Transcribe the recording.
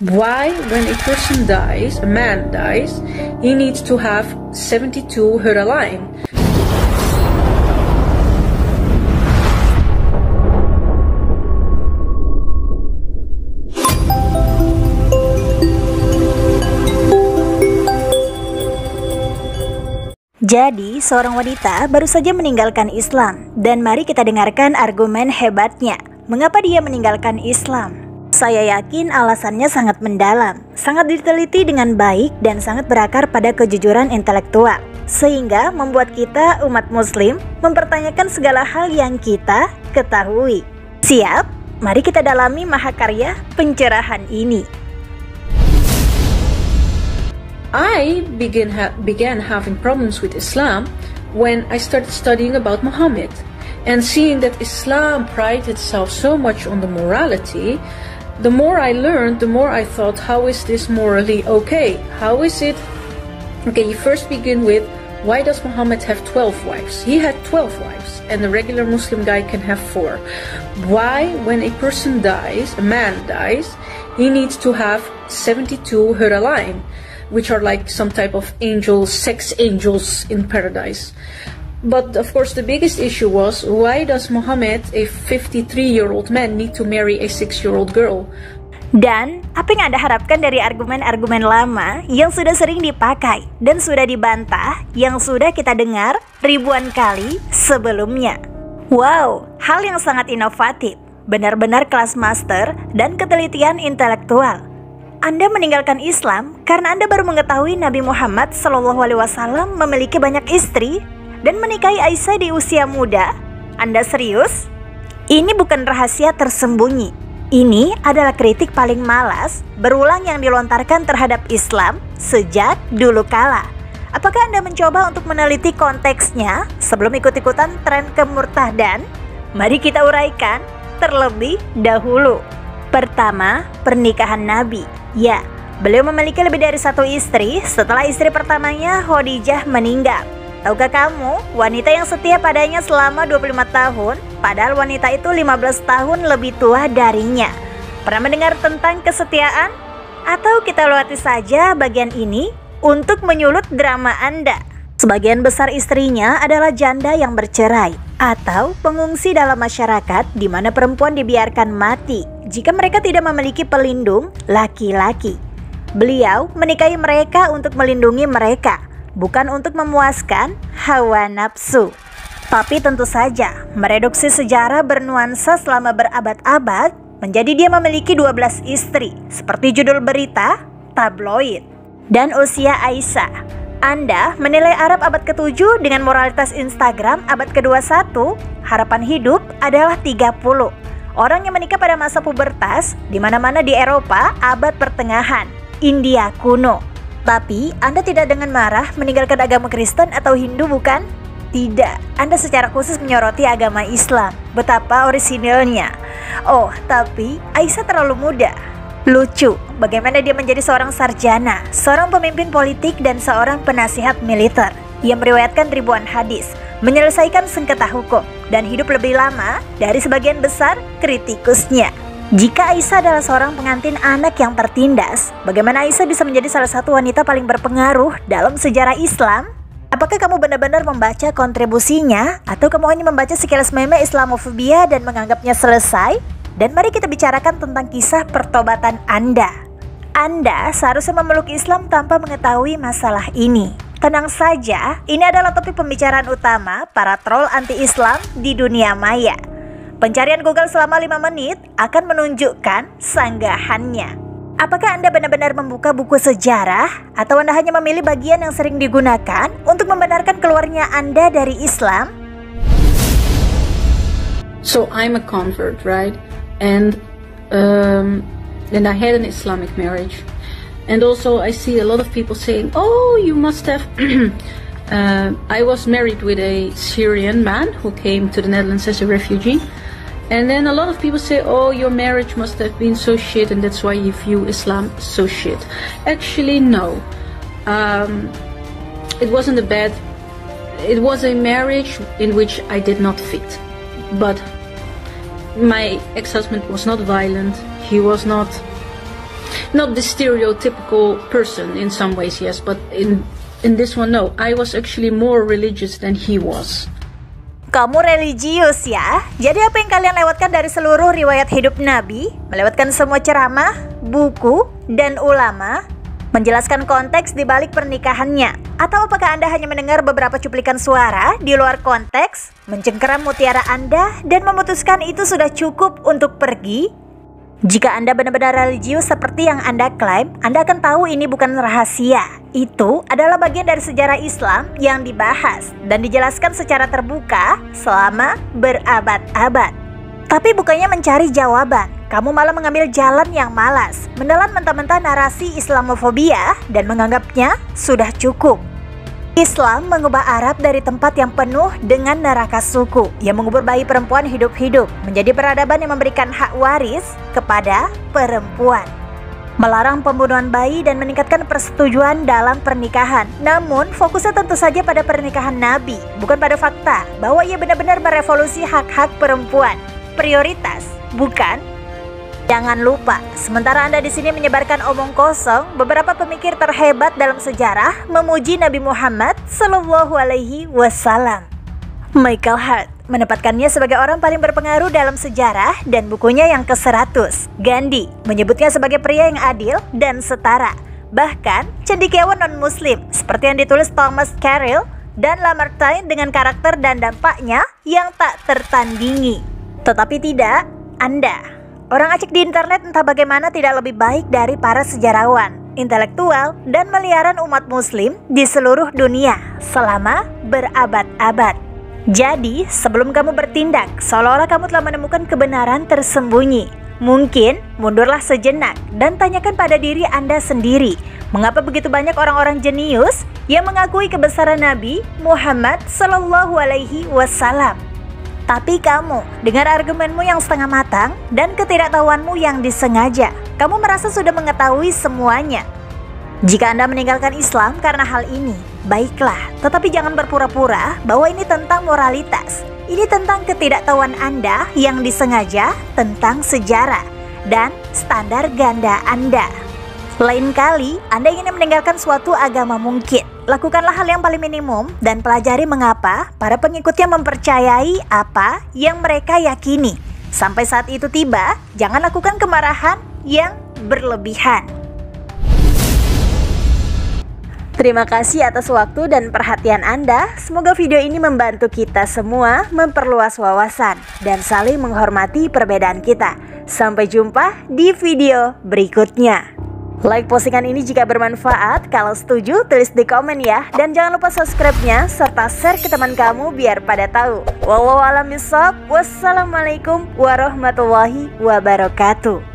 Why, when a person dies, a man dies, he needs to have 72 Huralain? Jadi, seorang wanita baru saja meninggalkan Islam, dan mari kita dengarkan argumen hebatnya. Mengapa dia meninggalkan Islam? Saya yakin alasannya sangat mendalam, sangat diteliti dengan baik, dan sangat berakar pada kejujuran intelektual, sehingga membuat kita umat muslim mempertanyakan segala hal yang kita ketahui. Siap? Mari kita dalami mahakarya pencerahan ini. I began having problems with Islam when I started studying about Muhammad, and seeing that Islam prided itself so much on the morality. The more I learned, the more I thought, how is this morally okay? How is it? Okay, you first begin with, why does Muhammad have 12 wives? He had 12 wives, and the regular Muslim guy can have 4. Why, when a person dies, a man dies, he needs to have 72 Huralain, which are like some type of angels, sex angels in paradise. But of course the biggest issue was, why does Muhammad, a 53-year-old man, need to marry a 6-year-old girl? Dan apa yang Anda harapkan dari argumen-argumen lama yang sudah sering dipakai dan sudah dibantah, yang sudah kita dengar ribuan kali sebelumnya? Wow, hal yang sangat inovatif, benar-benar kelas master dan ketelitian intelektual. Anda meninggalkan Islam karena Anda baru mengetahui Nabi Muhammad SAW memiliki banyak istri dan menikahi Aisyah di usia muda? Anda serius? Ini bukan rahasia tersembunyi. Ini adalah kritik paling malas berulang yang dilontarkan terhadap Islam sejak dulu kala. Apakah Anda mencoba untuk meneliti konteksnya sebelum ikut-ikutan tren kemurtadan? Mari kita uraikan terlebih dahulu. Pertama, pernikahan Nabi. Ya, beliau memiliki lebih dari satu istri setelah istri pertamanya Khadijah meninggal. Tahukah kamu, wanita yang setia padanya selama 25 tahun, padahal wanita itu 15 tahun lebih tua darinya. Pernah mendengar tentang kesetiaan? Atau kita lewati saja bagian ini untuk menyulut drama Anda. Sebagian besar istrinya adalah janda yang bercerai atau pengungsi dalam masyarakat di mana perempuan dibiarkan mati jika mereka tidak memiliki pelindung laki-laki. Beliau menikahi mereka untuk melindungi mereka, bukan untuk memuaskan hawa nafsu. Tapi tentu saja mereduksi sejarah bernuansa selama berabad-abad menjadi dia memiliki 12 istri seperti judul berita tabloid. Dan usia Aisyah, Anda menilai Arab abad ke-7 dengan moralitas Instagram abad ke-21, harapan hidup adalah 30. Orang yang menikah pada masa pubertas di mana-mana di Eropa abad pertengahan, India kuno. Tapi Anda tidak dengan marah meninggalkan agama Kristen atau Hindu, bukan? Tidak, Anda secara khusus menyoroti agama Islam. Betapa orisinilnya. Oh, tapi Aisyah terlalu muda. Lucu, bagaimana dia menjadi seorang sarjana, seorang pemimpin politik, dan seorang penasihat militer yang meriwayatkan ribuan hadis, menyelesaikan sengketa hukum, dan hidup lebih lama dari sebagian besar kritikusnya. Jika Aisyah adalah seorang pengantin anak yang tertindas, bagaimana Aisyah bisa menjadi salah satu wanita paling berpengaruh dalam sejarah Islam? Apakah kamu benar-benar membaca kontribusinya, atau kamu hanya membaca sekilas meme Islamofobia dan menganggapnya selesai? Dan mari kita bicarakan tentang kisah pertobatan Anda. Anda seharusnya memeluk Islam tanpa mengetahui masalah ini. Tenang saja, ini adalah topik pembicaraan utama para troll anti-Islam di dunia maya. Pencarian Google selama 5 menit akan menunjukkan sanggahannya. Apakah Anda benar-benar membuka buku sejarah, atau Anda hanya memilih bagian yang sering digunakan untuk membenarkan keluarnya Anda dari Islam? So I'm a convert, right? And I had an Islamic marriage, and also I see a lot of people saying, "Oh, you must have." I was married with a Syrian man who came to the Netherlands as a refugee, and then a lot of people say, "Oh, your marriage must have been so shit, and that's why you view Islam so shit." Actually, no. It wasn't a bad. It was a marriage in which I did not fit, but my ex-husband was not violent. He was not not the stereotypical person in some ways, yes, but in this one, no. I was actually more religious than he was. Kamu religius ya? Jadi apa yang kalian lewatkan dari seluruh riwayat hidup Nabi? Melewatkan semua ceramah, buku, dan ulama? Menjelaskan konteks di balik pernikahannya? Atau apakah Anda hanya mendengar beberapa cuplikan suara di luar konteks, mencengkeram mutiara Anda, dan memutuskan itu sudah cukup untuk pergi? Jika Anda benar-benar religius seperti yang Anda klaim, Anda akan tahu ini bukan rahasia. Itu adalah bagian dari sejarah Islam yang dibahas dan dijelaskan secara terbuka selama berabad-abad. Tapi bukannya mencari jawaban, kamu malah mengambil jalan yang malas, menelan mentah-mentah narasi Islamofobia dan menganggapnya sudah cukup. Islam mengubah Arab dari tempat yang penuh dengan neraka suku yang mengubur bayi perempuan hidup-hidup menjadi peradaban yang memberikan hak waris kepada perempuan, melarang pembunuhan bayi dan meningkatkan persetujuan dalam pernikahan. Namun fokusnya tentu saja pada pernikahan Nabi, bukan pada fakta bahwa ia benar-benar merevolusi hak-hak perempuan. Prioritas, bukan? Jangan lupa, sementara Anda di sini menyebarkan omong kosong, beberapa pemikir terhebat dalam sejarah memuji Nabi Muhammad Sallallahu Alaihi Wasallam. Michael Hart menempatkannya sebagai orang paling berpengaruh dalam sejarah dan bukunya yang ke-100. Gandhi menyebutnya sebagai pria yang adil dan setara. Bahkan cendekiawan non-muslim seperti yang ditulis Thomas Carlyle dan Lamartine dengan karakter dan dampaknya yang tak tertandingi. Tetapi tidak Anda. Orang acik di internet entah bagaimana tidak lebih baik dari para sejarawan, intelektual, dan meliaran umat muslim di seluruh dunia selama berabad-abad. Jadi, sebelum kamu bertindak, seolah-olah kamu telah menemukan kebenaran tersembunyi. Mungkin, mundurlah sejenak dan tanyakan pada diri Anda sendiri, mengapa begitu banyak orang-orang jenius yang mengakui kebesaran Nabi Muhammad Sallallahu Alaihi Wasallam. Tapi kamu, dengan argumenmu yang setengah matang dan ketidaktahuanmu yang disengaja, kamu merasa sudah mengetahui semuanya. Jika Anda meninggalkan Islam karena hal ini, baiklah, tetapi jangan berpura-pura bahwa ini tentang moralitas. Ini tentang ketidaktahuan Anda yang disengaja tentang sejarah dan standar ganda Anda. Lain kali, Anda ingin meninggalkan suatu agama mungkin, lakukanlah hal yang paling minimum dan pelajari mengapa para pengikutnya mempercayai apa yang mereka yakini. Sampai saat itu tiba, jangan lakukan kemarahan yang berlebihan. Terima kasih atas waktu dan perhatian Anda. Semoga video ini membantu kita semua memperluas wawasan dan saling menghormati perbedaan kita. Sampai jumpa di video berikutnya. Like postingan ini jika bermanfaat, kalau setuju tulis di komen ya. Dan jangan lupa subscribe-nya serta share ke teman kamu biar pada tahu. Wallahu a'lam bishawab. Wassalamualaikum warahmatullahi wabarakatuh.